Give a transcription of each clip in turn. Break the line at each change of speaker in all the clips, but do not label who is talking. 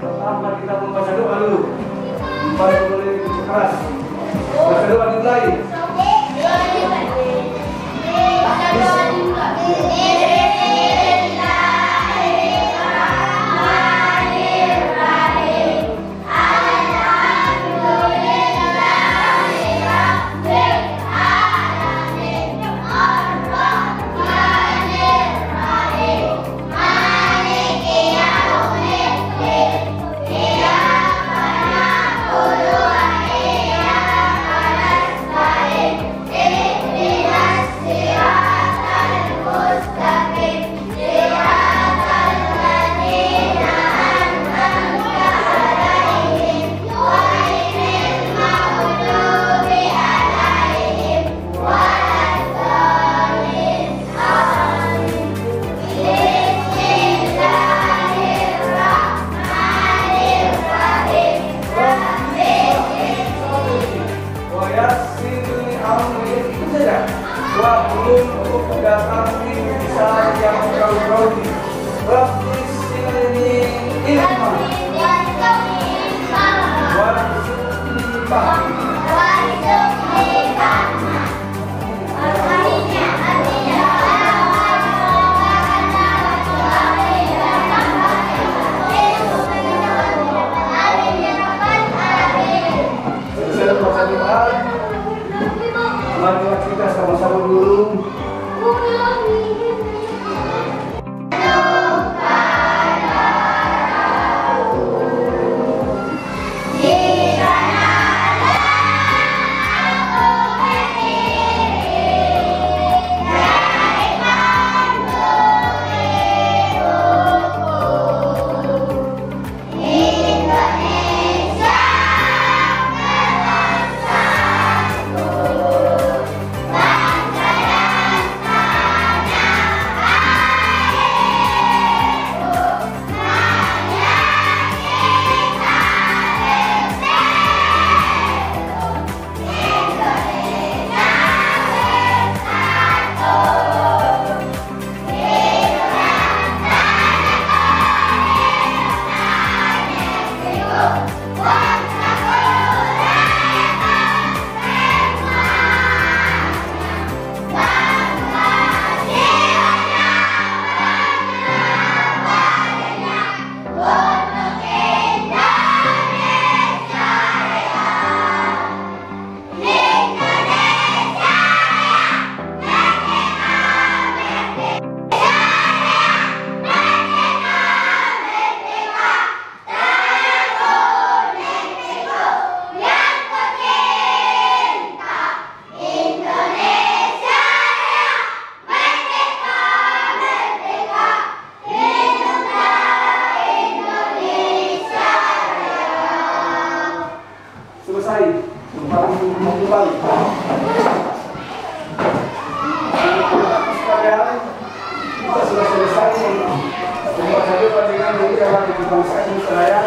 Pertama kita membaca doa dulu. Baru boleh keras. Baca doa dimulai. Mari kita sama-sama dulu. Selesai, kembali. Sekalian, kita sudah selesai membaca doa dengan diri dalam bangsa Indonesia.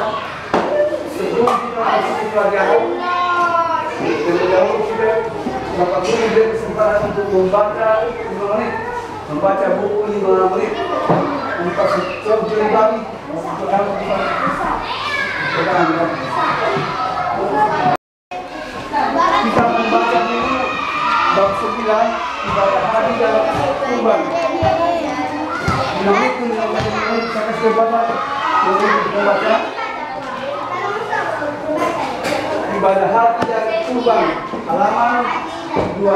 Sebelum kita masuk ke pelajaran, terlebih dahulu kita Bapak Guru diberi kesempatan untuk membaca 5 menit, membaca buku 5 menit, untuk sebelum lagi untuk kita membaca dulu bab 9 ibadah hari dalam kurban. Menurut saya kasih Bapak untuk membaca ibadah hari dalam kurban halaman 204.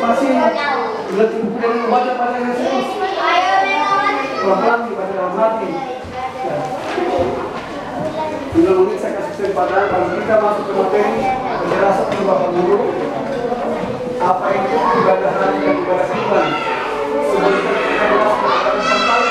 Masih lebih kemudian membaca yang serius. Pelan-pelan dibaca dalam hati. Bila mungkin saya kasih kesempatan kalau kita masuk ke materi penjelasan oleh Bapak Guru apa itu ibadah hari dan ibadah kurban. Sebelum kita bahas sampai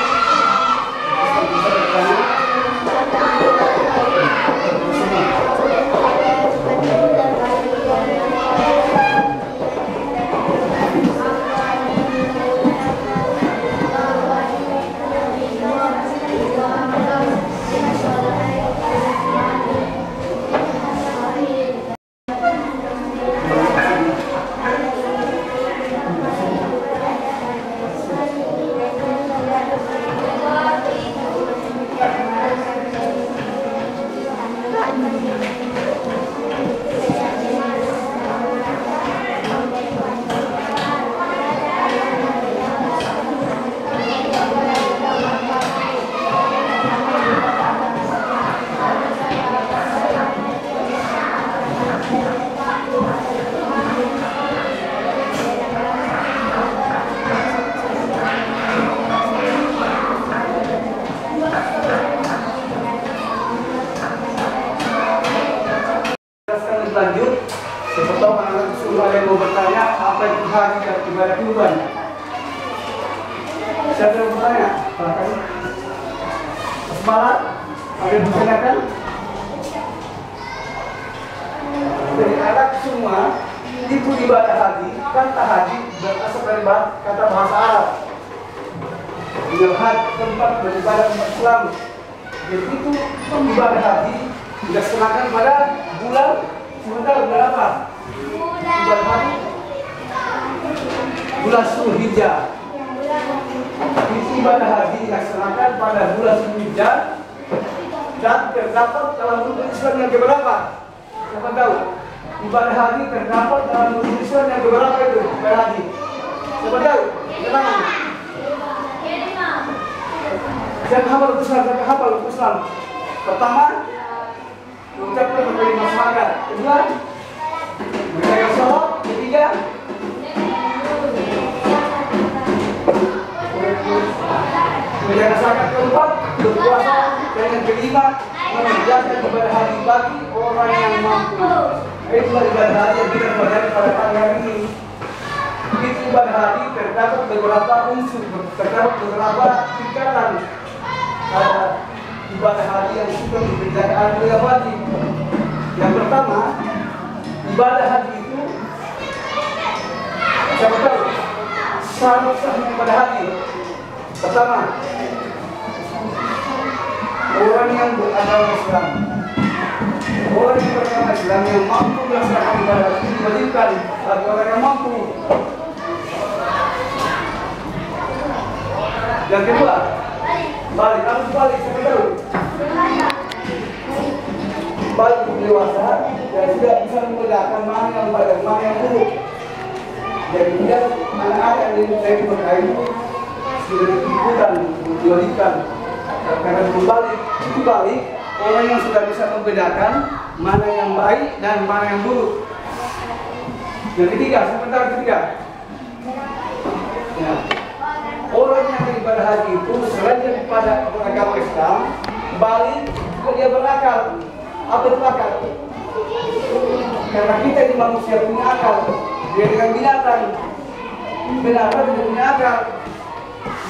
semua yang mau bertanya apa itu haji dan ibadah kurban. Siapa yang bertanya? Silakan. Semangat. Ada yang bertanyakan? Jadi anak semua itu ibadah haji, kata haji berasal dari kata bahasa Arab. Jihad tempat beribadah umat Islam. Jadi itu ibadah haji dilaksanakan pada bulan sebentar bulan apa? Bulan haji bulan Zulhijjah. Itu ibadah haji dilaksanakan pada bulan Zulhijjah dan terdapat dalam rukun Islam yang keberapa? Siapa tahu? Ibadah haji terdapat dalam rukun Islam yang keberapa itu? Ibadah haji. Siapa tahu? Tenang. Siapa hafal rukun Islam? Siapa hafal rukun Islam? Pertama, mengucapkan berkalimat syahadat. Kedua, menjaga sholat. Ketiga, menjaga zakat. Keempat, berpuasa. Dan yang kelima, mengerjakan ibadah haji bagi orang yang mampu. Itulah ibadah haji yang kita pelajari pada pagi hari ini. Itu ibadah haji terdapat beberapa unsur, terdapat beberapa tingkatan ibadah haji yang sudah dikerjakan oleh wajib. Yang pertama, ibadah haji itu siapa tahu syarat sahnya ibadah haji. Pertama, orang yang beragama Islam, orang yang beragama Islam yang mampu melaksanakan ibadah haji diwajibkan bagi orang yang mampu. Yang kedua, balik, harus balik, siapa tahu? Balik dewasa dan sudah bisa membedakan mana yang baik dan mana yang buruk. Jadi dia anak-anak yang dari berkain sudah ditipu dan diwajibkan. Karena belum balik, itu balik orang yang sudah bisa membedakan mana yang baik dan mana yang buruk. Yang ketiga, sebentar ketiga. Ya. Orang yang beribadah haji itu selain daripada agama Islam, balik juga dia berakal. Apa itu akal? Karena kita ini manusia punya akal. Dia dengan binatang. Binatang tidak punya akal.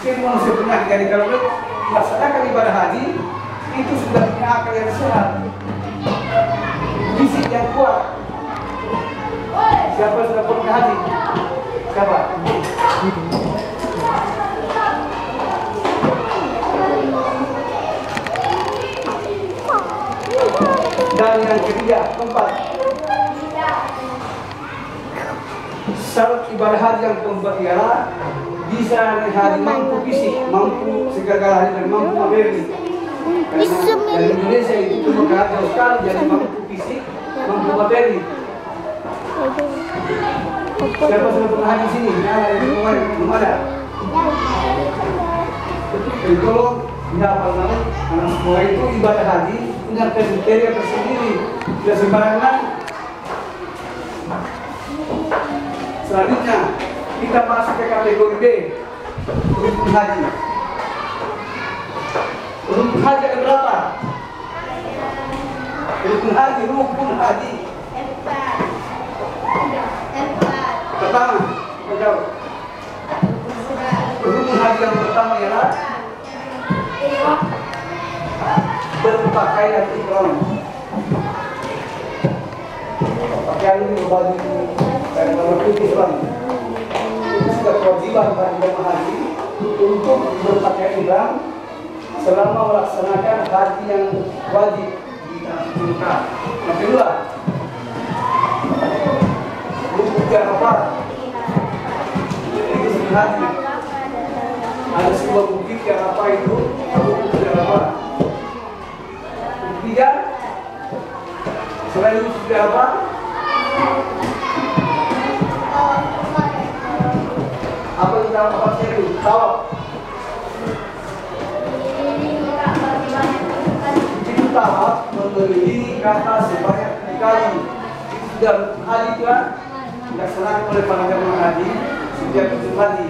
Kita manusia punya akal. Jadi kalau melaksanakan ibadah haji, itu sudah punya akal yang sehat. Fisik yang kuat. Siapa sudah pernah haji? Siapa? Dan yang ketiga, keempat, syarat ibadah haji yang keempat ialah bisa haji mampu fisik, mampu segala dan mampu materi. Karena di Indonesia itu berhaji sekali jadi mampu fisik, mampu materi. Siapa sudah pernah haji sini? Belum ada. Jadi tolong dihafal karena semua itu ibadah haji punya kriteria tersendiri, tidak sembarangan. Selanjutnya kita masuk ke kategori B, rukun haji. Rukun haji ada berapa? Rukun haji. Pertama, rukun haji yang pertama ialah berpakaian ihram. Pakaian ini baju dan berpakaian ihram. Itu sudah kewajiban bagi jemaah haji untuk berpakaian ihram selama melaksanakan haji yang wajib di tanah Mekah. Yang kedua, rukun Arafah. Itu sudah haji. Ada sebuah bukit Arafah itu, rukun Arafah. Ketiga, selain itu sudah apa? Apa yang kita lakukan itu? Tawaf. Itu tawaf memberi kata sebanyak 3 kali. Itu sudah haji itu kan? Dilaksanakan oleh para jemaah haji setiap musim haji.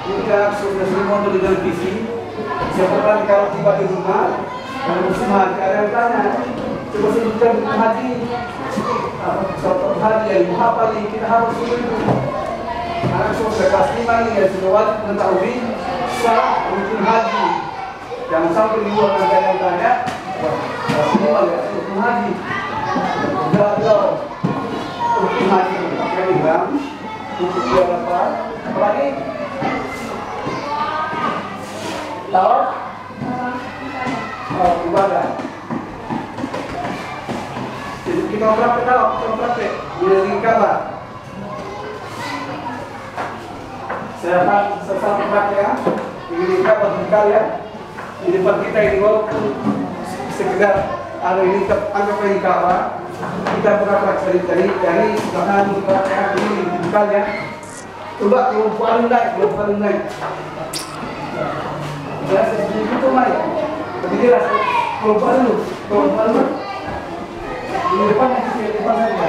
Ini kan sudah sering nonton di televisi. Seperti kalau tiba di rumah, kalau musim haji ada yang tanya, coba sebutkan haji Suatu hal yang muhafal kita harus begitu. Anak sudah kelas 5 nih ya sudah wajib mengetahui sah rukun haji. Jangan sampai di luar yang tanya. Kelas 5 ya rukun haji. Gagal rukun haji yang hilang. Rukun dia apa? Apalagi tahu? Ibadah. Jadi kita praktek tahu, kita praktek di kamar. Saya akan sesama praktek ya. Ini kamar kalian. Di depan kita ini walaupun sekedar ada ini anggap ini kamar. Kita praktek dari bahan praktek ini di kalian. Coba paling naik. Jelas itu mana? Lebih jelas. Kalau paling di depan saja.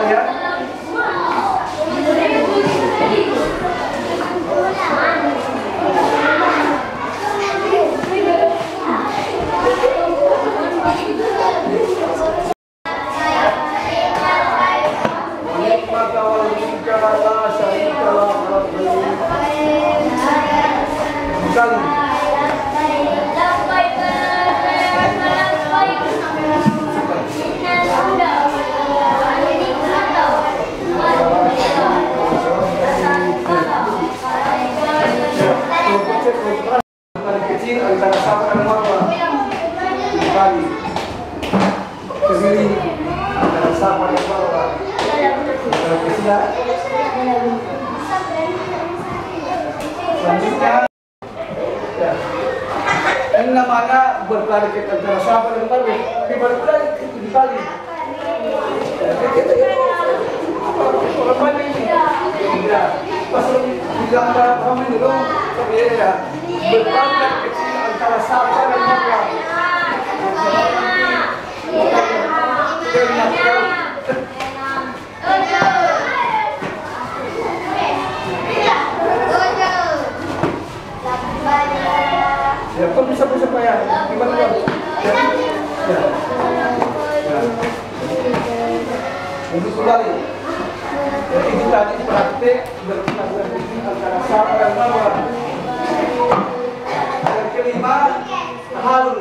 Ya. Kecil antara Safa dan Marwah kali kesini antara Safa dan Marwah kecil. Selanjutnya ya. Ini namanya berlari ke antara Safa dan Marwah berlari di kali. Orang mana ini? Ya, pas bilang ramai dulu, ya. Bertambah kecil antara Safa dan Marwah. Ya, kau bisa ya? Gimana kau? Ya. Untuk kembali. Jadi itu tadi praktek bertambah kecil antara Safa dan Marwah. Yang kelima, tahalul.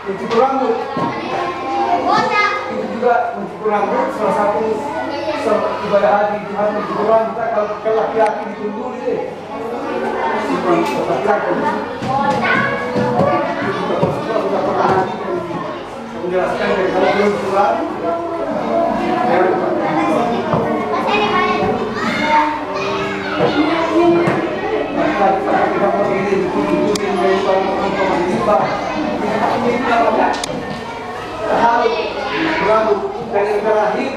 Mencukur rambut. Itu juga mencukur rambut. Salah satu ibadah haji itu harus mencukur rambut. Kalau laki-laki ditunduk deh. Laki-laki. Sudah pernah haji menjelaskan dari kalau belum pulang. Kita mau ini dikumpulin dari orang ini namanya hal berlalu dan yang terakhir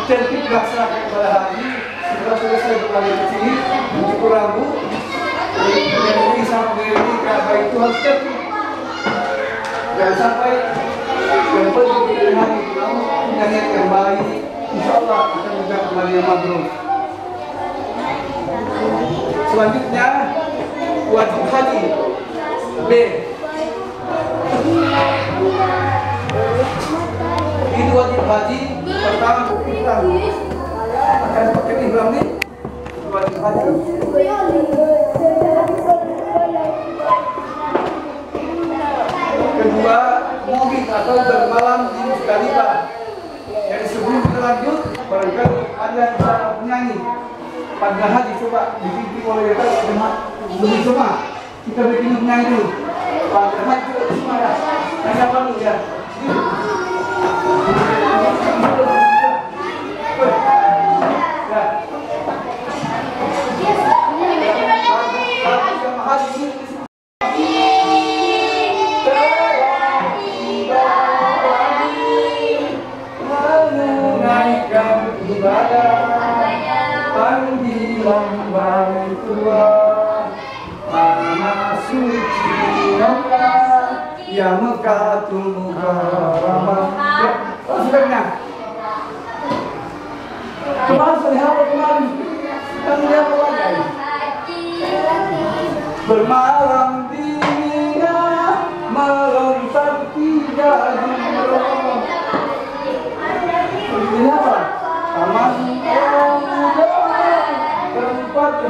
tertib laksanakan pada haji setelah selesai berlalu ke sini mencukur rambut dan ini sampai ini Ka'bah itu harus tertib jangan sampai yang penting di hari kamu punya niat yang baik insyaallah akan mendapat kembali yang mabrur. Selanjutnya wajib haji B. Ini wajib haji pertama kita akan pakai ihram nih wajib haji. Kedua muhrim atau bermalam di Musdalifah. Jadi sebelum kita lanjut barangkali ada yang bisa menyanyi. Pada haji coba dibimbing oleh kita lebih coba kita bikin menyanyi dulu. Pada haji semua ya. Hanya apa dulu ya? Ya Mekkatul Mukarramah. Ya, sebenarnya. Kemarin saya hafal kemarin.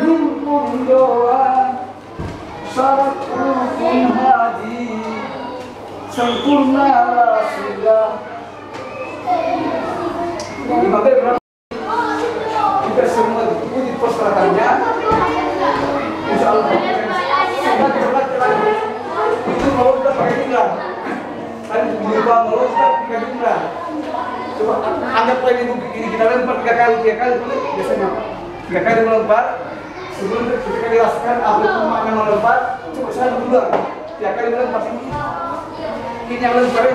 himpun doa syarat rukun haji sempurna sudah. Ibadah kita semua dipuji persyaratannya. Insya Allah itu melontar pakai jumlah. Tadi berubah melontar 3 jumlah. Coba anggap lagi ini kita lempar 3 kali boleh biasanya 3 kali melempar. Sebelum kita jelaskan apa itu makna melempar, coba saya dulu 3 kali melempar ini yang lempar,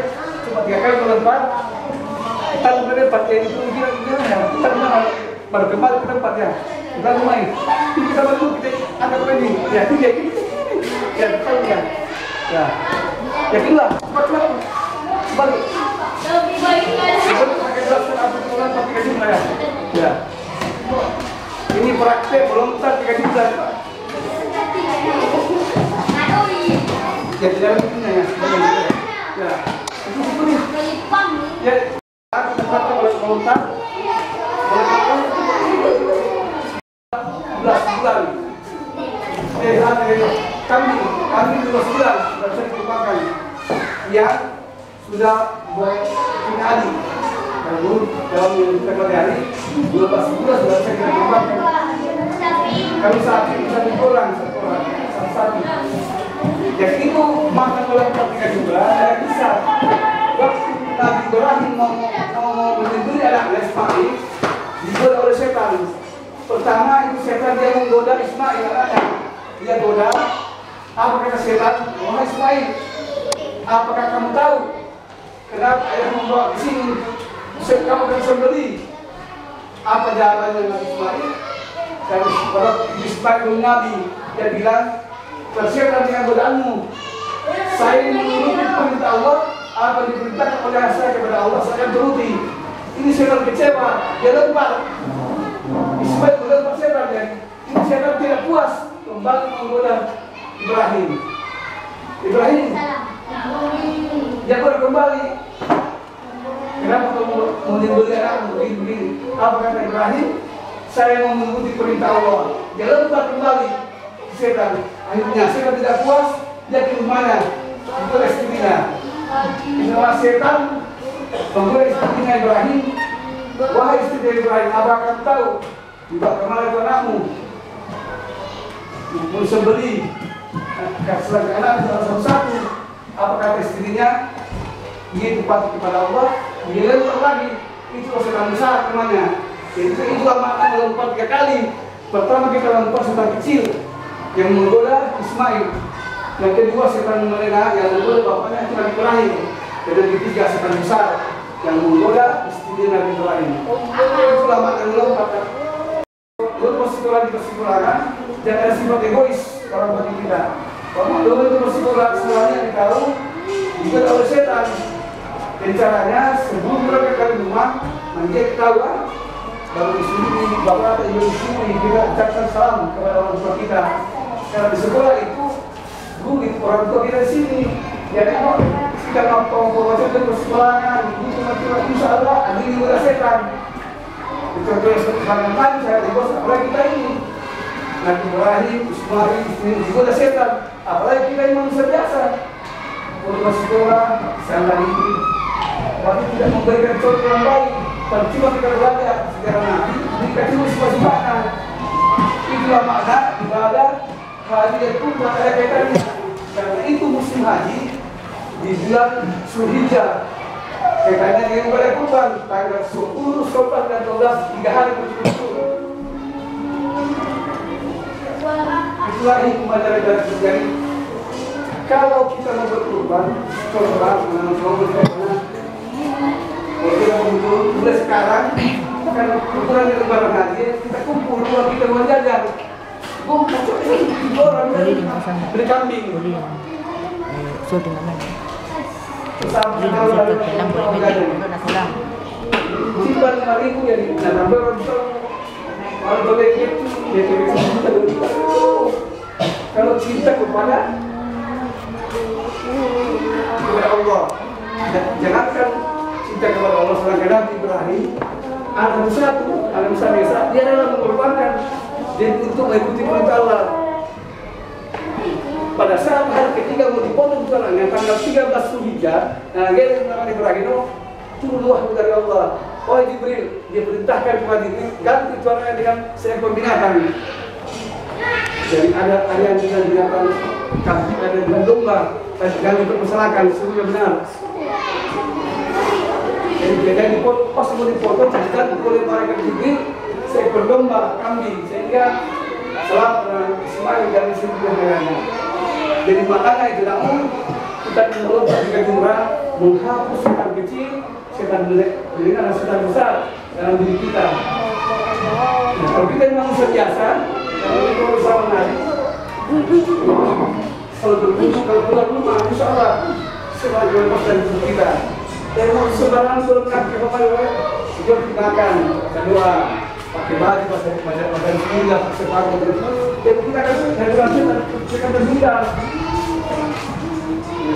coba 3 kali melempar. Kita melempar yang itu gimana? Kita baru kembali ke tempatnya. Kita main. Kita baru kita anggap lagi. Ya ini ya kita lihat. Ya. Yakinlah, cepat. Balik. Pakai jelaskan apa itu melempar 3 jumlah ya. Ya. Ini praktek melontar 3 jumlah. Ya tidak begini ya. Ya. Itu nih. Ya. Kita pakai melontar. Bulan. Kami 12 bulan sudah bisa dikembangkan. Yang sudah berfinali. Lalu dalam beberapa hari 12 bulan sudah bisa dikembangkan. Kami saat ini bisa dikurang satu. Yang itu makan oleh ketika juga ada kisah. Waktu Nabi Ibrahim mau melindungi anaknya Ismail, digoda oleh setan. Pertama itu setan dia menggoda Ismail anaknya. Dia goda. Apa kata setan? Wahai Ismail, apakah kamu tahu kenapa ayah membawa ke sini? Kamu akan sembeli. Apa jawabannya Nabi Ismail? Dan pada Ismail bin Nabi dia bilang, tersetan dengan godaanmu. Saya menuruti perintah Allah. Apa diperintahkan oleh saya kepada Allah, saya akan turuti. Ini setan kecewa, dia lempar. Ismail melempar setan ya. Ini setan tidak puas, kembali menggoda Ibrahim. Dia kembali. Kenapa kamu menimbulkan anakmu begini? Apa kata Ibrahim? Saya mau mengikuti perintah Allah. Dia lempar kembali setan. Akhirnya setan tidak puas, dia ke mana? Itu istrinya. Setelah setan menggoda istrinya Ibrahim. Wahai istri dari Ibrahim, apa kamu tahu? Juga kemana itu anakmu? Mau sembeli. Selagi anak satu-satu. Apa kata istrinya? Dia patuh kepada Allah. Dia lempar lagi. Itu setan besar kemana? Itulah makna melempar 3 kali. Pertama kita lempar setan kecil yang menggoda Ismail. Yang kedua setan mereka yang menggoda bapaknya itu Nabi Ibrahim. Dan yang ketiga setan besar yang menggoda istri Nabi Ibrahim. Itulah makna melempar. Lalu kesimpulan jangan ada sifat egois dalam bagi kita. Kalau dulu itu kesimpulan semuanya ditaruh juga oleh setan. Dan caranya sebelum mereka ke rumah menjadi kawan baru di sini bapak atau ibu sini kita ucapkan salam kepada orang tua kita. Karena di sekolah itu guru orang tua kita di sini. Jadi kalau kita mau masuk ke persekolahan itu macam insya Allah ada yang juga setan. Contoh yang seperti tadi saya di bos apalagi kita ini Nabi Ibrahim, Ismail, juga ada setan. Apalagi kita ini manusia biasa. Untuk sekolah, saya ini waktu tidak memberikan contoh yang baik. Percuma kita belajar sejarah Nabi, kita cuma sebagian. Itulah makna ibadah haji itu tidak ada kaitannya. Karena itu musim haji di bulan Zulhijjah. Kaitannya dengan ibadah kurban tanggal 10, 11, dan 12 3 hari berturut-turut. Itulah hikmah dari terjadi. Kalau kita mau berkurban, kurban kalau kita kumpul, mulai sekarang karena ukuran di lebaran haji kita kumpul, kalau kita mau jajan kumpul, beli kambing
syuting naman.
bersama
Kailang boleh medyo na sila.
simpan 5.000 ya nambah kalau boleh gitu ya kalau cinta kepada Allah, jangankan cinta kepada Allah selangkah Nabi Ibrahim ada satu, ada Musa Desa, dia adalah mengorbankan dan untuk mengikuti perintah Allah. Pada saat hari ketiga mau dipotong tulangan tanggal 13 Zulhijjah, nah dia namanya Ibrahim turun wahyu dari Allah. Oh Jibril, dia perintahkan kepada Jibril ganti tulangan dengan seekor binatang. Jadi ada yang dengan binatang kambing, ada dengan domba, jangan dipermasalahkan, semuanya benar. Jadi dia dipotong, pas mau dipotong, diganti oleh malaikat Jibril seekor domba, kambing, sehingga selamat Ismail dari sembilan negaranya. Jadi makanya itu namun kita melompat dengan jumlah menghapus setan kecil, setan belingan dan setan besar dalam diri kita. Nah, kalau kita manusia biasa, kalau kita bersama Nabi, kalau berkunjung kalau keluar rumah, insya Allah sebagai lepas dari tubuh kita. Dan mau sembarangan kalau kaki kemarin, kita makan, kedua pakai baju, pakai bismillah, pakai sepatu, dan kita akan setan terhindar.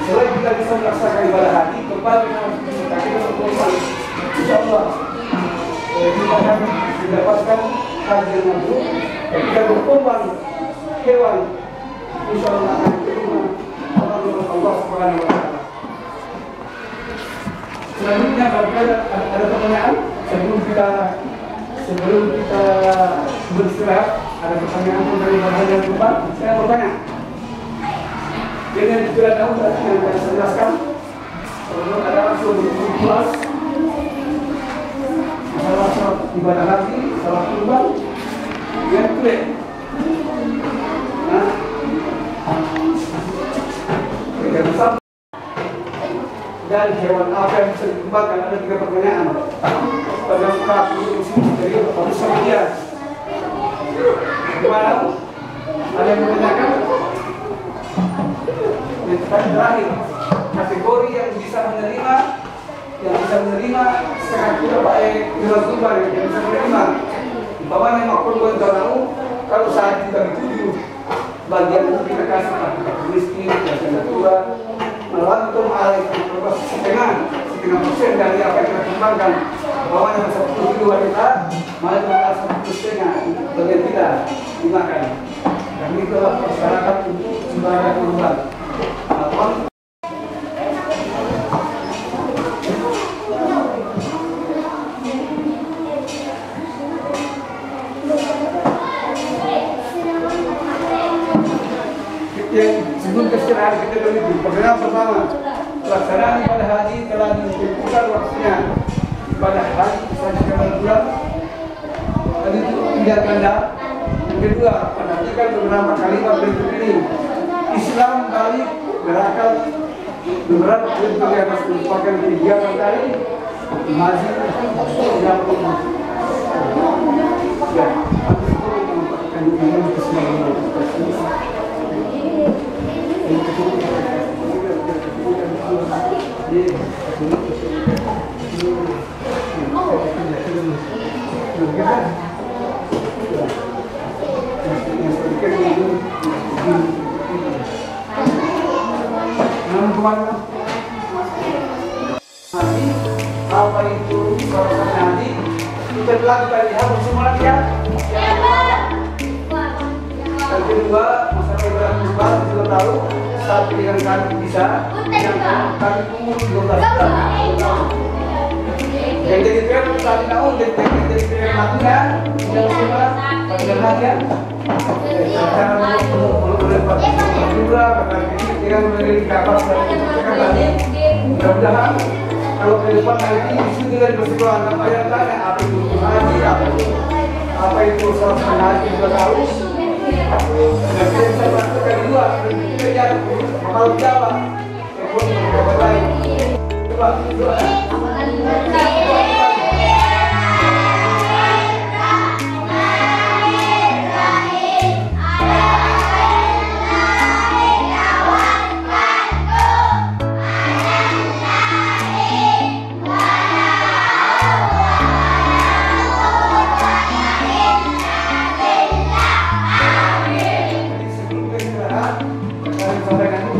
Selain kita bisa melaksanakan ibadah hati, kembali kita berkorban, insya Allah kita akan mendapatkan haji yang mabrur. Dan kita berkorban hewan, insya Allah akan diterima Allah Subhanahu Wa Taala. Selanjutnya, ada pertanyaan sebelum kita beristirahat. Ada pertanyaan dari bahan yang depan. Saya bertanya. Dengan juga tahu tadi yang saya jelaskan, kalau ada langsung kelas masalah sholat ibadah haji, sholat kurban, yang clear. Nah, yang besar dan hewan apa yang bisa dikembangkan, ada 3 pertanyaan. Pada kasus dari Abu Samiyah, gimana? Ada yang menanyakan? Yang terakhir, kategori yang bisa menerima setengah kilo kilo tumbang yang bisa menerima. Umpamanya makhluk buat tahu kalau saat kita dituju bagian itu kita kasih miskin, kasih tua, malah untuk mengalihkan setengah persen dari apa yang kita kembangkan. Umpamanya 10 kilo kita, malah kita 1,5% bagian kita dimakan. Kami itu masyarakat untuk sembarangan kurban. Sebelum istirahat kita begitu. Pertanyaan pertama, pelaksanaan ibadah haji telah ditentukan waktunya. Ibadah haji disajikan bulan. Tadi itu tiga tanda. Yang kedua, perhatikan beberapa kalimat berikut ini. Islam balik berakal beberapa bentuk yang harus merupakan kegiatan tadi masih yang ya Nabi, apa itu sholat Nabi? Kita lakukan di hal semua ya. Dan kedua, masalah ibadah kurban sudah tahu. Satu dengan kami bisa, yang kami umur 12 tahun. Yang jadi keren tadi tahu, jadi keren lakunya, yang semua pada latihan. Cara menurut juga, karena kita memiliki kapal dari mudah-mudahan kalau ke depan nanti isi dengan bersekolah apa yang tanya apa itu haji, apa itu sholat haji juga tahu. Dan saya lakukan dua kerja kalau Jawa, ekonomi yang baik. Coba doa. Sampaikan dulu.